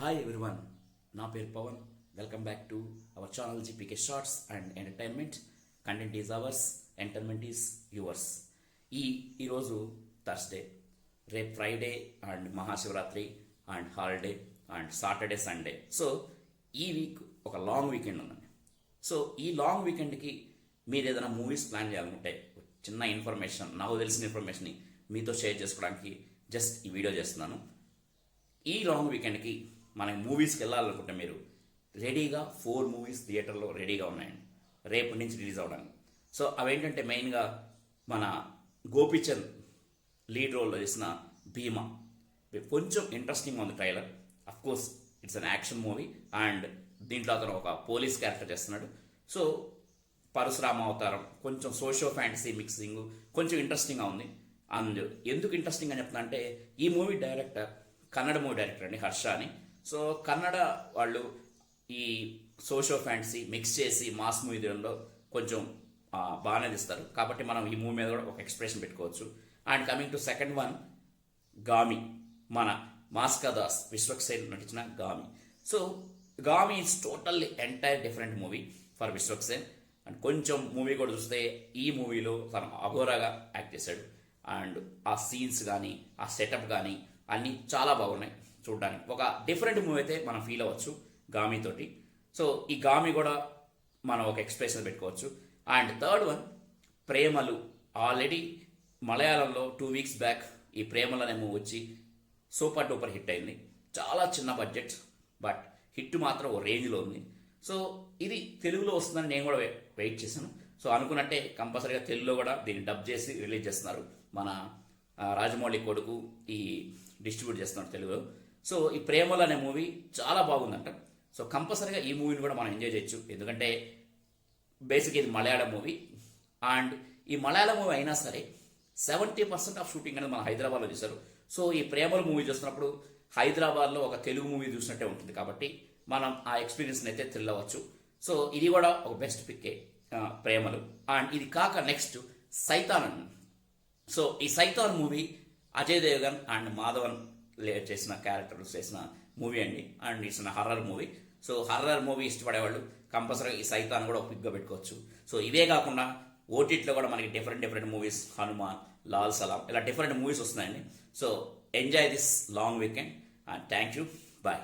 Hi everyone, నా పేరు Pavan. Welcome back to our channel GPK shorts and entertainment. Content is ours, entertainment is yours. ఈరోజు Thursday, రేపు Friday and Mahashivratri and holiday and Saturday Sunday. So ఈ week ఒక long weekend ఉందండి. సో ఈ long వీకెండ్కి మీరు ఏదైనా మూవీస్ ప్లాన్ చేయాలనుకుంటే చిన్న ఇన్ఫర్మేషన్, నాకు తెలిసిన ఇన్ఫర్మేషన్ని మీతో షేర్ చేసుకోవడానికి జస్ట్ ఈ వీడియో చేస్తున్నాను. ఈ లాంగ్ వీకెండ్కి మనకి మూవీస్కి వెళ్ళాలనుకుంటే మీరు రెడీగా 4 మూవీస్ థియేటర్లో రెడీగా ఉన్నాయండి రేపు నుంచి రిలీజ్ అవ్వడానికి. సో అవేంటంటే మెయిన్గా మన గోపీచంద్ లీడ్ రోల్లో చేసిన భీమా. కొంచెం ఇంట్రెస్టింగ్ ఉంది trailer. Of course it's an action movie and దీంట్లో అతను ఒక పోలీస్ క్యారెక్టర్ చేస్తున్నాడు. సో పరశురామ అవతారం, కొంచెం సోషో ఫ్యాంటసీ మిక్సింగ్, కొంచెం ఇంట్రెస్టింగ్గా ఉంది. అండ్ ఎందుకు ఇంట్రెస్టింగ్ అని చెప్తున్నా అంటే ఈ movie director Kannada movie director అండి, హర్ష అని. సో కన్నడ వాళ్ళు ఈ సోషో ఫ్యాంటసీ మిక్స్ చేసి మాస్ మూవీ తీయడంలో కొంచెం బాగానే తీస్తారు. కాబట్టి మనం ఈ మూవీ మీద కూడా ఒక ఎక్స్ప్రెషన్ పెట్టుకోవచ్చు. And coming to second one, Gaami, మన మాస్కా దాస్ విశ్వక్సేన్ నటించిన Gaami. So Gaami is totally entire different movie for Vishwaksen. And కొంచెం మూవీ కూడా చూస్తే ఈ మూవీలో తను అఘోరాగా యాక్ట్ చేశాడు. అండ్ ఆ సీన్స్ కానీ ఆ సెటప్ కానీ అన్నీ చాలా బాగున్నాయి చూడడానికి. ఒక డిఫరెంట్ మూవీ అయితే మనం ఫీల్ అవ్వచ్చు గామితోటి. సో ఈ గామి కూడా మనం ఒక ఎక్స్ప్రెషన్ పెట్టుకోవచ్చు. అండ్ థర్డ్ వన్, ప్రేమలు. ఆల్రెడీ మలయాళంలో 2 వీక్స్ బ్యాక్ ఈ ప్రేమలు అనే మూవీ వచ్చి సూపర్ డూపర్ హిట్ అయింది. చాలా చిన్న బడ్జెట్, బట్ హిట్ మాత్రం ఓ రేంజ్లో ఉంది. సో ఇది తెలుగులో వస్తుందని నేను కూడా వెయిట్ చేశాను. సో అనుకున్నట్టే కంపల్సరీగా తెలుగులో కూడా దీన్ని డబ్ చేసి రిలీజ్ చేస్తున్నారు. మన రాజమౌళి కొడుకు ఈ డిస్ట్రిబ్యూట్ చేస్తున్నాడు తెలుగులో. సో ఈ ప్రేమలు అనే మూవీ చాలా బాగుందంట. సో కంపల్సరీగా ఈ మూవీని కూడా మనం ఎంజాయ్ చేయొచ్చు. ఎందుకంటే బేసిక్ ఇది మలయాళం మూవీ. అండ్ ఈ మలయాళం మూవీ అయినా సరే 70% ఆఫ్ షూటింగ్ అనేది మన హైదరాబాద్లో చేశారు. సో ఈ ప్రేమల మూవీ చూసినప్పుడు హైదరాబాద్లో ఒక తెలుగు మూవీ చూసినట్టే ఉంటుంది. కాబట్టి మనం ఆ ఎక్స్పీరియన్స్ని అయితే థ్రిల్ అవ్వచ్చు. సో ఇది కూడా ఒక బెస్ట్ పిక్కే, ప్రేమలు. అండ్ ఇది కాక నెక్స్ట్ సైతాన్ అండి. సో ఈ సైతాన్ మూవీ అజయ్ దేవగన్ అండ్ మాధవన్ చేసిన క్యారెక్టర్స్ చేసిన మూవీ అండి. And it's horror movie. So horror movie ఇష్టపడేవాళ్ళు కంపల్సరీగా ఈ సైతాన్ కూడా ఒక పిక్గా పెట్టుకోవచ్చు. సో ఇవే కాకుండా ఓటీటీలో కూడా మనకి డిఫరెంట్ మూవీస్, హనుమాన్, లాల్ సలాం, ఇలా డిఫరెంట్ మూవీస్ వస్తున్నాయండి. So enjoy this long weekend and thank you. Bye.